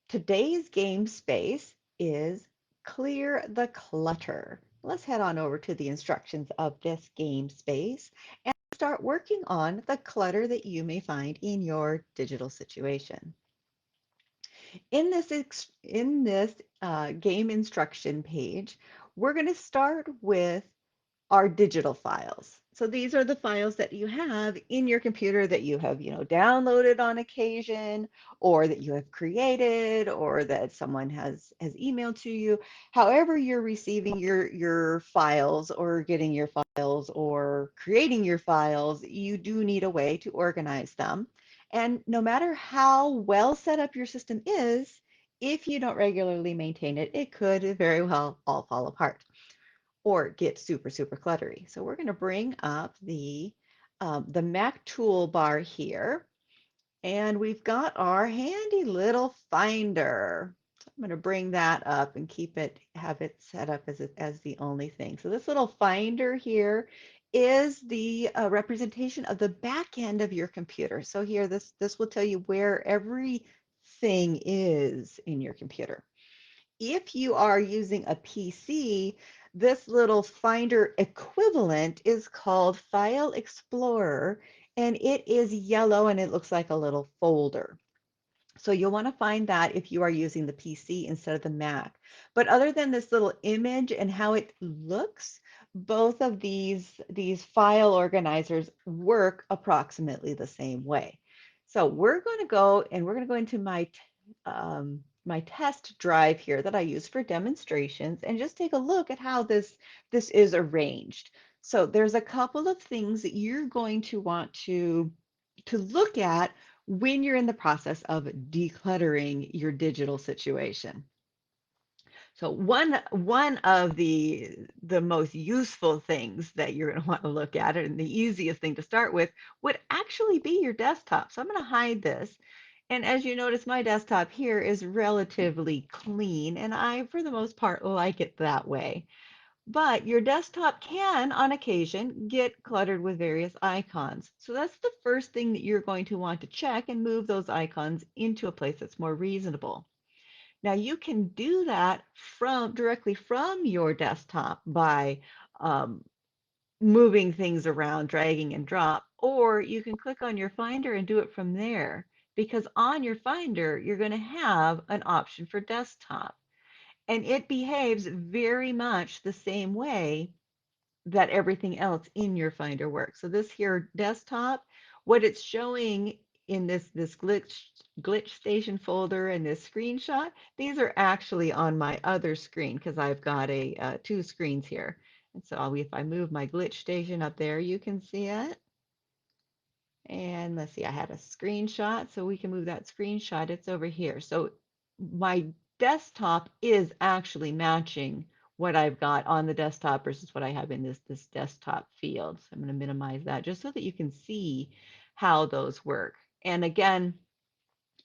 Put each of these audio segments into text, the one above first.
Today's game space is clear the clutter. Let's head on over to the instructions of this game space and start working on the clutter that you may find in your digital situation. In this game instruction page, we're going to start with are digital files. So these are the files that you have in your computer that you have, downloaded on occasion, or that you have created, or that someone has emailed to you. However, you're receiving your files, or getting your files, or creating your files, you do need a way to organize them. And no matter how well set up your system is, if you don't regularly maintain it, it could very well all fall apart or get super, super cluttery. So we're going to bring up the Mac toolbar here, and we've got our handy little finder. So I'm going to bring that up and have it set up as the only thing. So this little finder here is the representation of the back end of your computer. So here, this will tell you where everything is in your computer. If you are using a PC, this little Finder equivalent is called File Explorer, and it is yellow and it looks like a little folder. So you'll want to find that if you are using the PC instead of the Mac. But other than this little image and how it looks, both of these file organizers work approximately the same way. So we're going to go into my test drive here that I use for demonstrations and just take a look at how this is arranged. So there's a couple of things that you're going to want to look at when you're in the process of decluttering your digital situation. So one of the most useful things that you're going to want to look at, and the easiest thing to start with, would actually be your desktop. So I'm going to hide this. And as you notice, my desktop here is relatively clean, and I, for the most part, like it that way. But your desktop can, on occasion, get cluttered with various icons. So that's the first thing that you're going to want to check and move those icons into a place that's more reasonable. Now you can do that directly from your desktop by um, moving things around, dragging and drop, or you can click on your Finder and do it from there. Because on your Finder, you're going to have an option for desktop. And it behaves very much the same way that everything else in your Finder works. So this here desktop, what it's showing in this glitch station folder and this screenshot, these are actually on my other screen because I've got two screens here. And so if I move my glitch station up there, you can see it. And let's see, I had a screenshot, so we can move that screenshot. It's over here. So my desktop is actually matching what I've got on the desktop versus what I have in this desktop field. So I'm going to minimize that just so that you can see how those work. And again,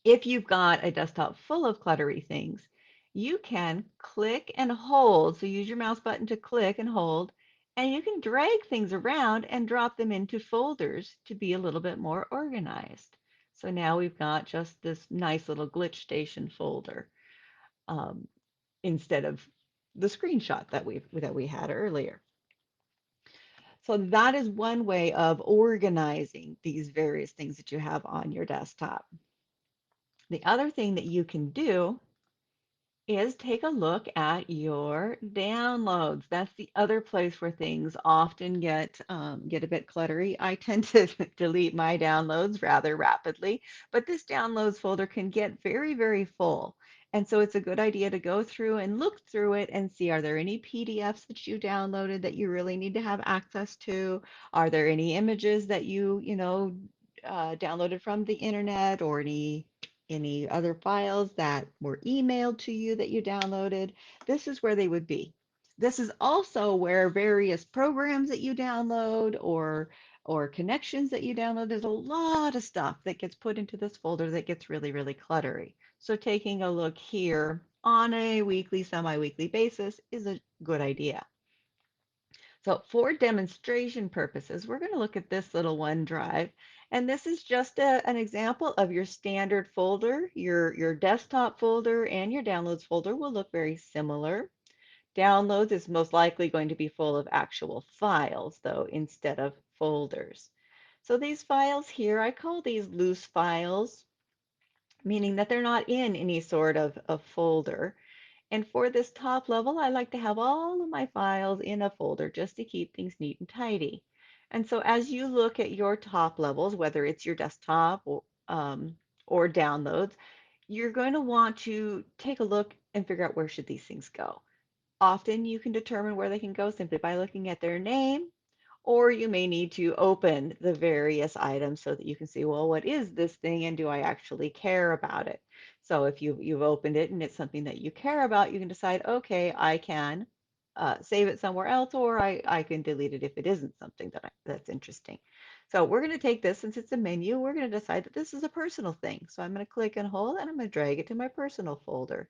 if you've got a desktop full of cluttery things, you can click and hold. So use your mouse button to click and hold, and you can drag things around and drop them into folders to be a little bit more organized. So now we've got just this nice little glitch station folder um, instead of the screenshot that we had earlier. So that is one way of organizing these various things that you have on your desktop. The other thing that you can do is take a look at your downloads. That's the other place where things often get a bit cluttery. I tend to delete my downloads rather rapidly, but this downloads folder can get very, very full. And so it's a good idea to go through and look through it and see, are there any PDFs that you downloaded that you really need to have access to? Are there any images that downloaded from the internet, or any other files that were emailed to you that you downloaded? This is where they would be. This is also where various programs that you download or connections that you download, there's a lot of stuff that gets put into this folder that gets really, really cluttery. So taking a look here on a weekly, semi-weekly basis is a good idea. So for demonstration purposes, we're going to look at this little OneDrive, and this is just an example of your standard folder. Your desktop folder and your downloads folder will look very similar. Downloads is most likely going to be full of actual files, though, instead of folders. So these files here, I call these loose files, meaning that they're not in any sort of folder. And for this top level, I like to have all of my files in a folder just to keep things neat and tidy. And so as you look at your top levels, whether it's your desktop or downloads, you're going to want to take a look and figure out where should these things go. Often you can determine where they can go simply by looking at their name, or you may need to open the various items so that you can see, well, what is this thing and do I actually care about it? So if you've opened it and it's something that you care about, you can decide, okay, I can save it somewhere else, or I can delete it if it isn't something that's interesting. So we're going to take this, since it's a menu, we're going to decide that this is a personal thing. So I'm going to click and hold, and I'm going to drag it to my personal folder.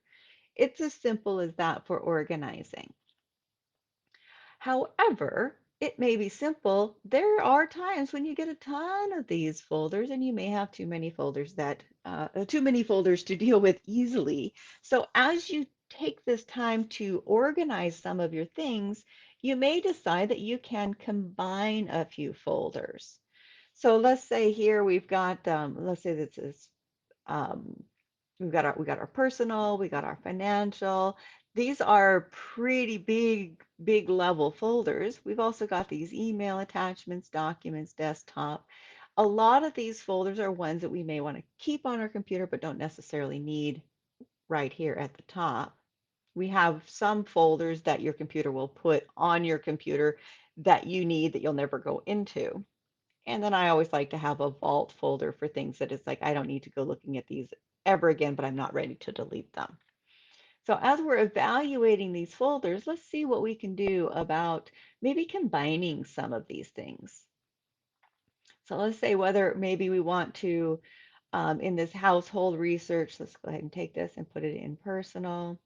It's as simple as that for organizing. However, it may be simple. There are times when you get a ton of these folders and you may have too many folders to deal with easily. So as you take this time to organize some of your things, you may decide that you can combine a few folders. So let's say here we've got, let's say this is um, we got our personal, we got our financial. These are pretty big level folders. We've also got these email attachments, documents, desktop. A lot of these folders are ones that we may want to keep on our computer but don't necessarily need right here at the top. We have some folders that your computer will put on your computer that you need that you'll never go into. And then I always like to have a vault folder for things that it's like I don't need to go looking at these ever again, but I'm not ready to delete them. So as we're evaluating these folders, let's see what we can do about maybe combining some of these things. So let's say whether maybe we want to, in this household research, let's go ahead and take this and put it in personal.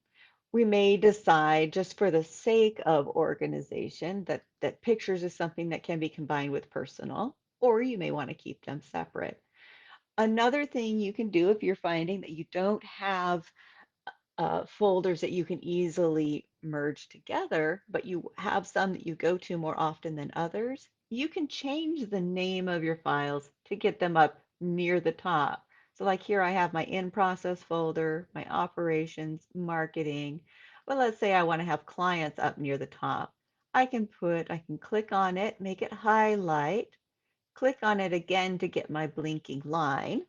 We may decide, just for the sake of organization, that pictures is something that can be combined with personal, or you may want to keep them separate. Another thing you can do if you're finding that you don't have folders that you can easily merge together, but you have some that you go to more often than others, you can change the name of your files to get them up near the top. So like here I have my in process folder, my operations, marketing. Well, let's say I want to have clients up near the top. I can click on it, make it highlight, click on it again to get my blinking line.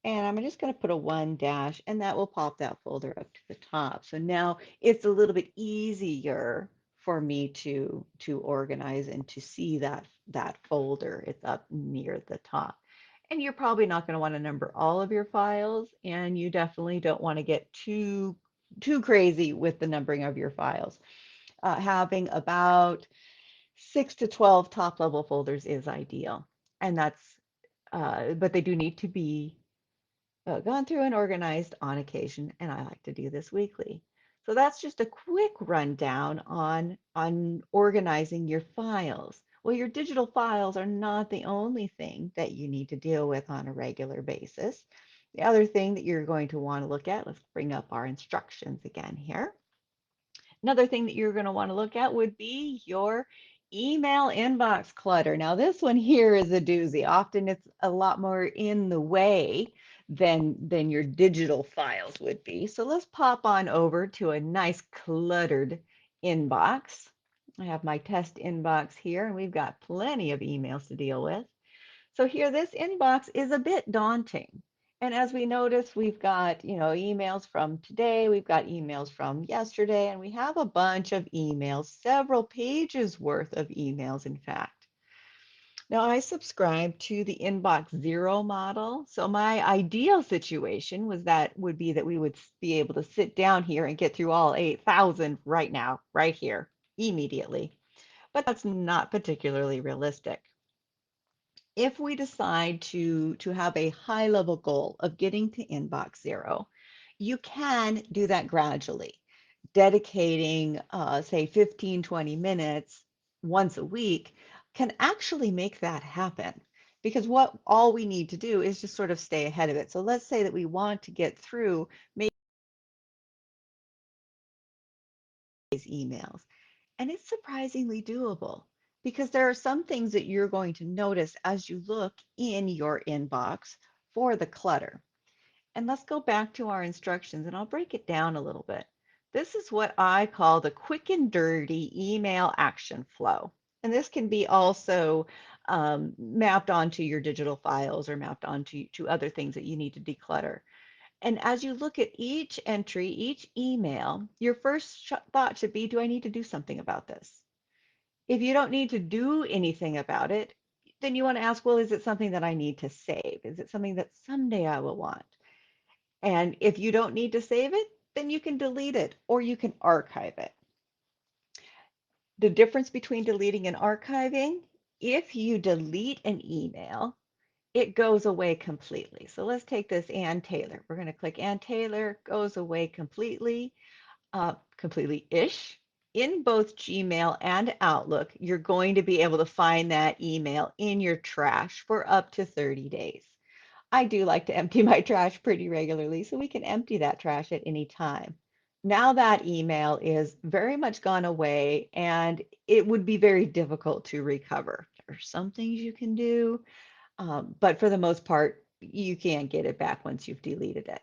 And I'm just going to put a 1 dash, and that will pop that folder up to the top. So now it's a little bit easier for me to organize and to see that folder. It's up near the top. And you're probably not going to want to number all of your files, and you definitely don't want to get too crazy with the numbering of your files. Having about 6 to 12 top level folders is ideal, and but they do need to be gone through and organized on occasion, and I like to do this weekly. So that's just a quick rundown on organizing your files. Well, your digital files are not the only thing that you need to deal with on a regular basis. The other thing that you're going to want to look at, let's bring up our instructions again here. Another thing that you're going to want to look at would be your email inbox clutter. Now, this one here is a doozy. Often it's a lot more in the way than your digital files would be. So let's pop on over to a nice cluttered inbox. I have my test inbox here, and we've got plenty of emails to deal with. So here, this inbox is a bit daunting. And as we notice, we've got, emails from today, we've got emails from yesterday, and we have a bunch of emails, several pages worth of emails, in fact. Now, I subscribe to the inbox zero model. So my ideal situation would be that we would be able to sit down here and get through all 8,000 right now, right here, immediately. But that's not particularly realistic. If we decide to have a high level goal of getting to inbox zero, you can do that gradually, dedicating say 15, 20 minutes once a week can actually make that happen. Because what all we need to do is just sort of stay ahead of it. So let's say that we want to get through maybe these emails, and it's surprisingly doable because there are some things that you're going to notice as you look in your inbox for the clutter. And let's go back to our instructions and I'll break it down a little bit. This is what I call the quick and dirty email action flow. And this can be also mapped onto your digital files or mapped onto to other things that you need to declutter. And as you look at each entry, each email, your first thought should be, do I need to do something about this? If you don't need to do anything about it, then you want to ask, well, is it something that I need to save? Is it something that someday I will want? And if you don't need to save it, then you can delete it or you can archive it. The difference between deleting and archiving, if you delete an email, it goes away completely. So let's take this Ann Taylor. We're going to click Ann Taylor, goes away completely, completely-ish. In both Gmail and Outlook, you're going to be able to find that email in your trash for up to 30 days. I do like to empty my trash pretty regularly, so we can empty that trash at any time. Now that email is very much gone away and it would be very difficult to recover. There are some things you can do, but for the most part, you can't get it back once you've deleted it.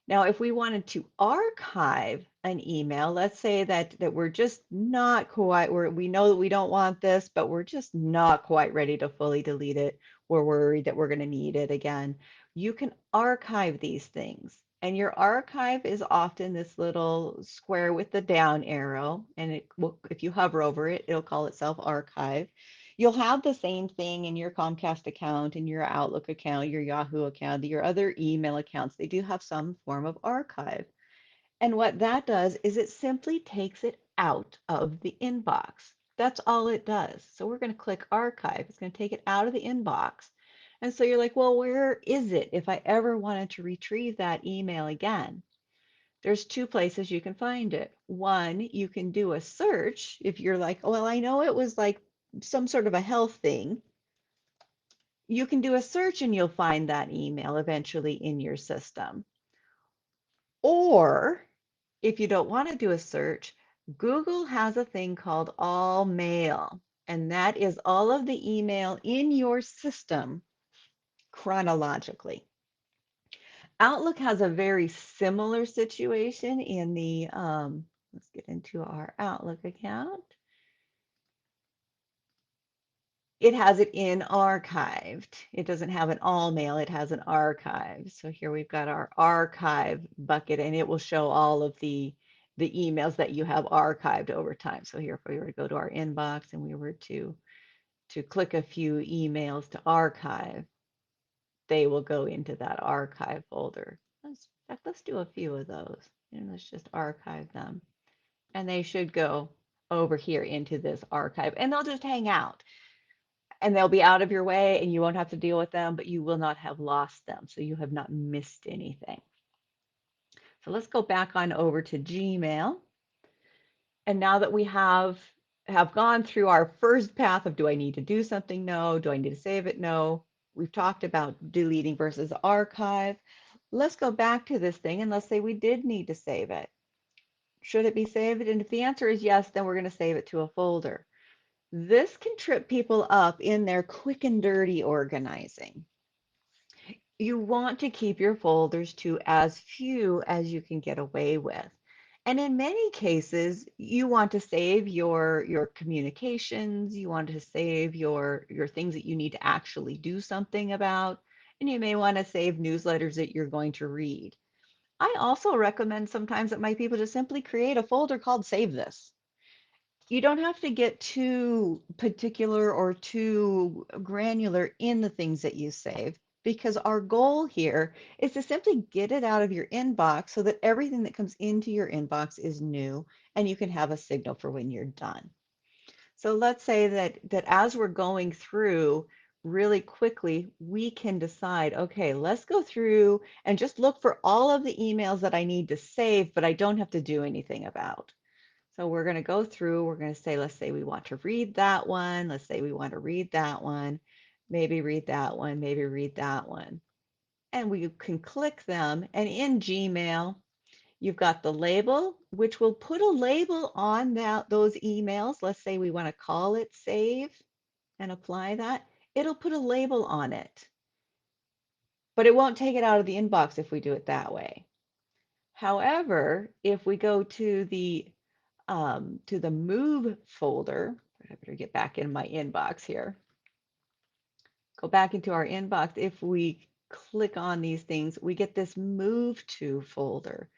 Now, if we wanted to archive an email, let's say that we're just not quite, we know that we don't want this, but we're just not quite ready to fully delete it. We're worried that we're going to need it again. You can archive these things. And your archive is often this little square with the down arrow. And it will, if you hover over it, it'll call itself archive. You'll have the same thing in your Comcast account, in your Outlook account, your Yahoo account, your other email accounts. They do have some form of archive. And what that does is it simply takes it out of the inbox. That's all it does. So we're going to click archive. It's going to take it out of the inbox. And so you're like, well, where is it if I ever wanted to retrieve that email again? There's two places you can find it. One, you can do a search if you're like, oh, well, I know it was like some sort of a health thing. You can do a search and you'll find that email eventually in your system. Or if you don't want to do a search, Google has a thing called All Mail, and that is all of the email in your system chronologically. Outlook has a very similar situation in the, let's get into our Outlook account. It has it in archived. It doesn't have an all mail, it has an archive. So here we've got our archive bucket and it will show all of the emails that you have archived over time. So here if we were to go to our inbox and we were to click a few emails to archive, they will go into that archive folder. In fact, let's do a few of those and let's just archive them. And they should go over here into this archive and they'll just hang out and they'll be out of your way and you won't have to deal with them, but you will not have lost them. So you have not missed anything. So let's go back on over to Gmail. And now that we have gone through our first path of do I need to do something? No. Do I need to save it? No. We've talked about deleting versus archive. Let's go back to this thing and let's say we did need to save it. Should it be saved? And if the answer is yes, then we're going to save it to a folder. This can trip people up in their quick and dirty organizing. You want to keep your folders to as few as you can get away with. And in many cases, you want to save your communications, you want to save your things that you need to actually do something about, and you may want to save newsletters that you're going to read. I also recommend sometimes that my people just simply create a folder called Save This. You don't have to get too particular or too granular in the things that you save because our goal here is to simply get it out of your inbox so that everything that comes into your inbox is new and you can have a signal for when you're done. So let's say that as we're going through really quickly, we can decide, okay, let's go through and just look for all of the emails that I need to save, but I don't have to do anything about. So we're going to go through, we're going to say, let's say we want to read that one. Let's say we want to read that one, maybe read that one, maybe read that one. And we can click them. And in Gmail, you've got the label, which will put a label on those emails. Let's say we want to call it save and apply that. It'll put a label on it, but it won't take it out of the inbox if we do it that way. However, if we go to the move folder, I better get back in my inbox here. Go back into our inbox. If we click on these things, we get this move to folder.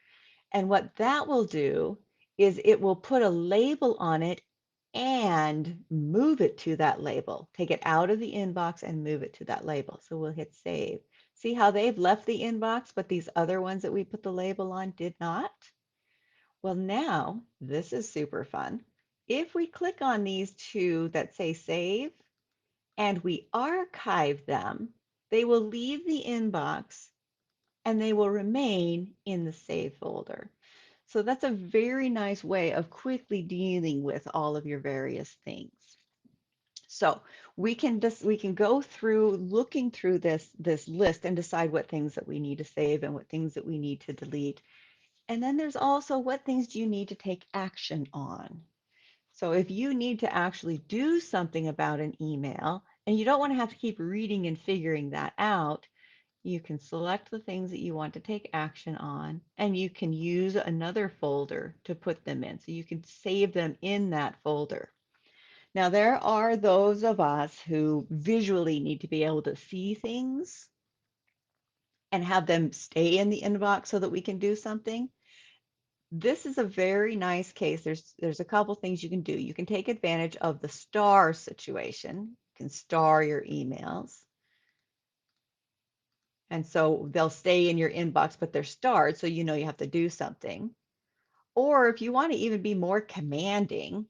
And what that will do is it will put a label on it and move it to that label. Take it out of the inbox and move it to that label. So we'll hit save. See how they've left the inbox, but these other ones that we put the label on did not? Well, now this is super fun. If we click on these two that say save and we archive them, they will leave the inbox and they will remain in the save folder. So that's a very nice way of quickly dealing with all of your various things. So we can go through looking through this list and decide what things that we need to save and what things that we need to delete. And then there's also what things do you need to take action on. So if you need to actually do something about an email and you don't want to have to keep reading and figuring that out, you can select the things that you want to take action on, and you can use another folder to put them in. So you can save them in that folder. Now, there are those of us who visually need to be able to see things and have them stay in the inbox so that we can do something. This is a very nice case. There's a couple things you can do. You can take advantage of the star situation. You can star your emails. And so they'll stay in your inbox, but they're starred, so you know you have to do something. Or if you want to even be more commanding,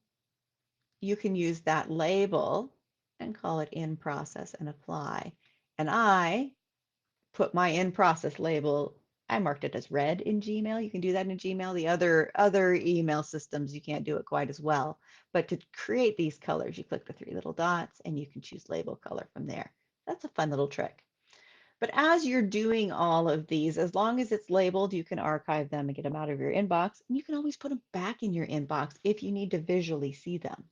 you can use that label and call it in process and apply. And I put my in process label, I marked it as red in Gmail. You can do that in Gmail. The other email systems, you can't do it quite as well. But to create these colors, you click the three little dots and you can choose label color from there. That's a fun little trick. But as you're doing all of these, as long as it's labeled, you can archive them and get them out of your inbox. And you can always put them back in your inbox if you need to visually see them.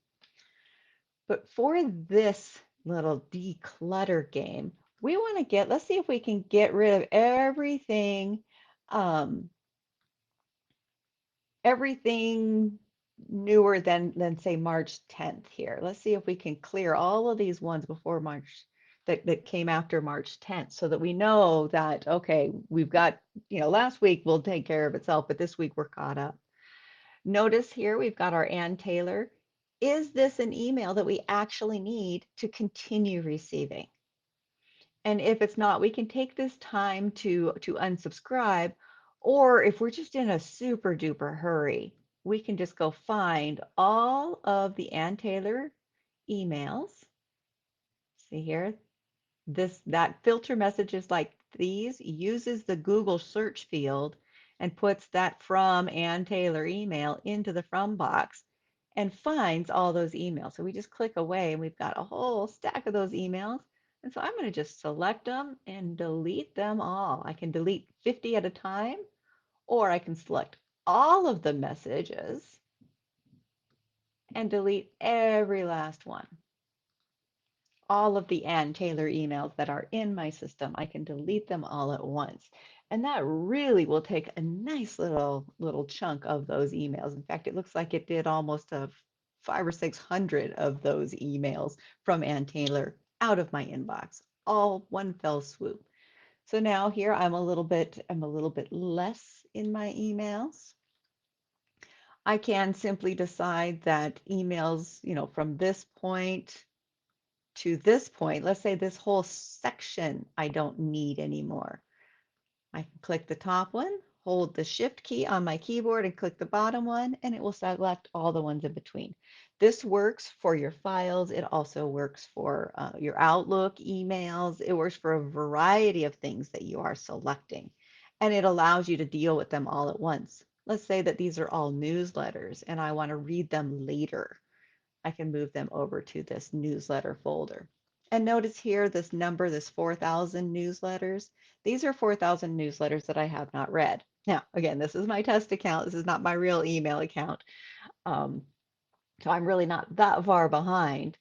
But for this little declutter game, we want to let's see if we can get rid of everything, um, everything newer than say March 10th here. Let's see if we can clear all of these ones before March that came after March 10th so that we know that, okay, we've got, last week will take care of itself, but this week we're caught up. Notice here we've got our Ann Taylor. Is this an email that we actually need to continue receiving? And if it's not, we can take this time to unsubscribe, or if we're just in a super duper hurry, we can just go find all of the Ann Taylor emails. See here, that filter messages like these uses the Google search field and puts that from Ann Taylor email into the from box and finds all those emails. So we just click away and we've got a whole stack of those emails. And so I'm going to just select them and delete them all. I can delete 50 at a time, or I can select all of the messages and delete every last one. All of the Ann Taylor emails that are in my system, I can delete them all at once. And that really will take a nice little chunk of those emails. In fact, it looks like it did almost a 500 or 600 of those emails from Ann Taylor out of my inbox, all one fell swoop. So now here I'm a little bit less in my emails. I can simply decide that emails, from this point to this point, let's say this whole section I don't need anymore. I can click the top one, hold the shift key on my keyboard and click the bottom one, and it will select all the ones in between. This works for your files. It also works for your Outlook emails. It works for a variety of things that you are selecting. And it allows you to deal with them all at once let's say that these are all newsletters and I want to read them later. I can move them over to this newsletter folder. And notice here this number, this 4,000 newsletters. These are 4,000 newsletters that I have not read. Now, again, this is my test account. This is not my real email account. Um, so I'm really not that far behind.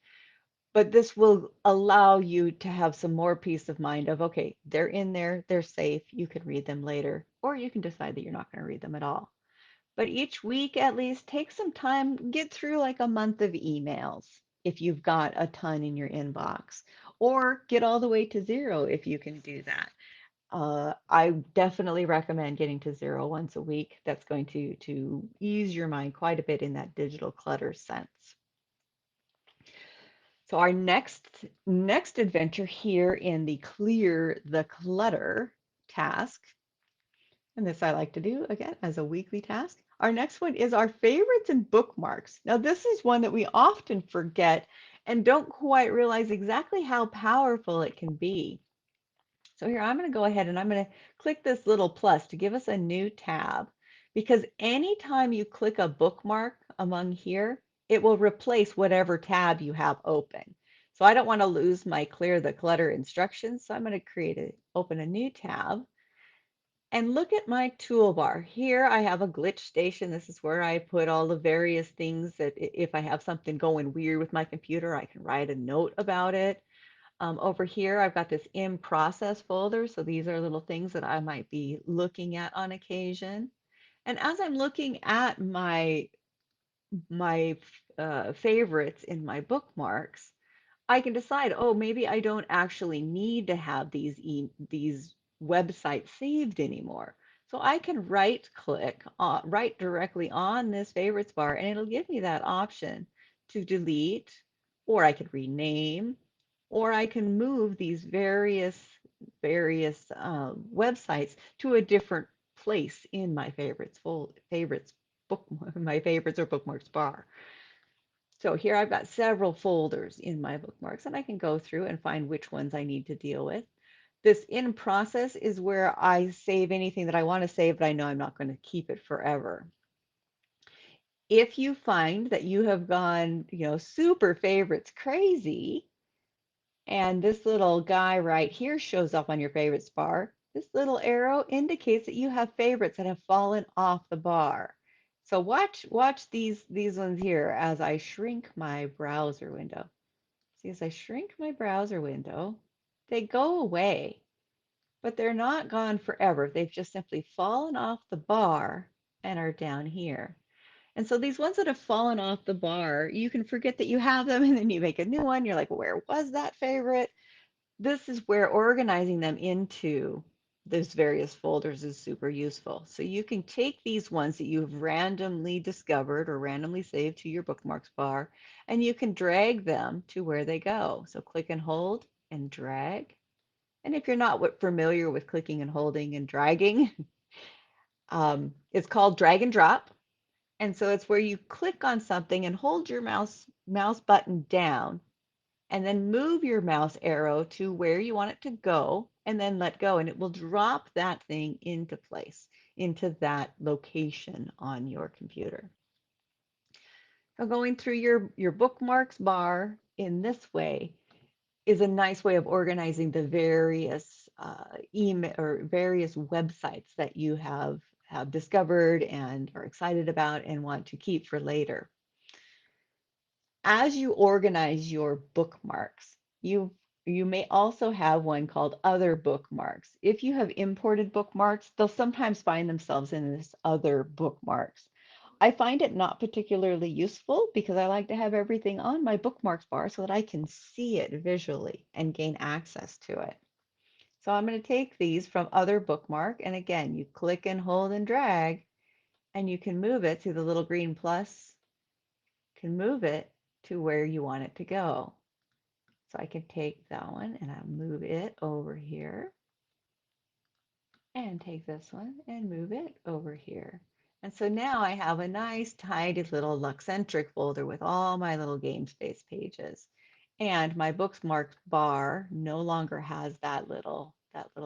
But this will allow you to have some more peace of mind of, okay, they're in there, they're safe, you can read them later, or you can decide that you're not going to read them at all. But each week, at least, take some time, get through like a month of emails if you've got a ton in your inbox, or get all the way to zero if you can do that. I definitely recommend getting to zero once a week. That's going to ease your mind quite a bit in that digital clutter sense. So our next adventure here in the clear the clutter task, and this I like to do again as a weekly task. Our next one is our favorites and bookmarks. Now this is one that we often forget and don't quite realize exactly how powerful it can be. So here I'm going to go ahead and I'm going to click this little plus to give us a new tab, because anytime you click a bookmark among here, it will replace whatever tab you have open. So I don't want to lose my clear the clutter instructions. So I'm going to open a new tab and look at my toolbar. Here I have a glitch station. This is where I put all the various things that if I have something going weird with my computer, I can write a note about it. Over here, I've got this in process folder. So these are little things that I might be looking at on occasion. And as I'm looking at my favorites in my bookmarks, I can decide, oh, maybe I don't actually need to have these websites saved anymore. So I can right directly on this favorites bar, and it'll give me that option to delete, or I could rename, or I can move these various websites to a different place in my favorites book my favorites or bookmarks bar. So here I've got several folders in my bookmarks, and I can go through and find which ones I need to deal with. This in process is where I save anything that I want to save, but I know I'm not going to keep it forever. If you find that you have gone, super favorites crazy, and this little guy right here shows up on your favorites bar, this little arrow indicates that you have favorites that have fallen off the bar. So watch these ones here as I shrink my browser window. See, as I shrink my browser window, they go away, but they're not gone forever. They've just simply fallen off the bar and are down here. And so these ones that have fallen off the bar, you can forget that you have them and then you make a new one. You're like, where was that favorite? This is where organizing them into those various folders is super useful. So you can take these ones that you've randomly discovered or randomly saved to your bookmarks bar, and you can drag them to where they go. So click and hold and drag. And if you're not familiar with clicking and holding and dragging, it's called drag and drop. And so it's where you click on something and hold your mouse button down and then move your mouse arrow to where you want it to go and then let go, and it will drop that thing into place, into that location on your computer. So going through your bookmarks bar in this way is a nice way of organizing the various email or various websites that you have discovered and are excited about and want to keep for later. As you organize your bookmarks, you may also have one called other bookmarks. If you have imported bookmarks, they'll sometimes find themselves in this other bookmarks. I find it not particularly useful because I like to have everything on my bookmarks bar so that I can see it visually and gain access to it. So I'm going to take these from other bookmark, and again, you click and hold and drag, and you can move it to the little green plus, can move it to where you want it to go. So I can take that one and I'll move it over here and take this one and move it over here. And so now I have a nice tidy little Luxcentric folder with all my little game space pages. And my bookmark bar no longer has that little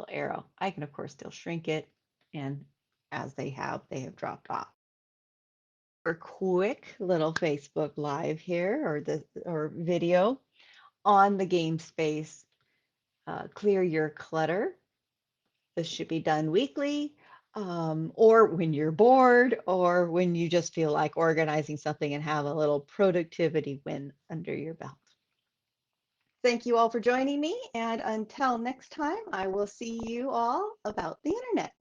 arrow. I can of course still shrink it and as they have dropped off. For quick little Facebook Live here, or video on the game space. Clear your clutter. This should be done weekly, or when you're bored, or when you just feel like organizing something and have a little productivity win under your belt. Thank you all for joining me, and until next time, I will see you all about the internet.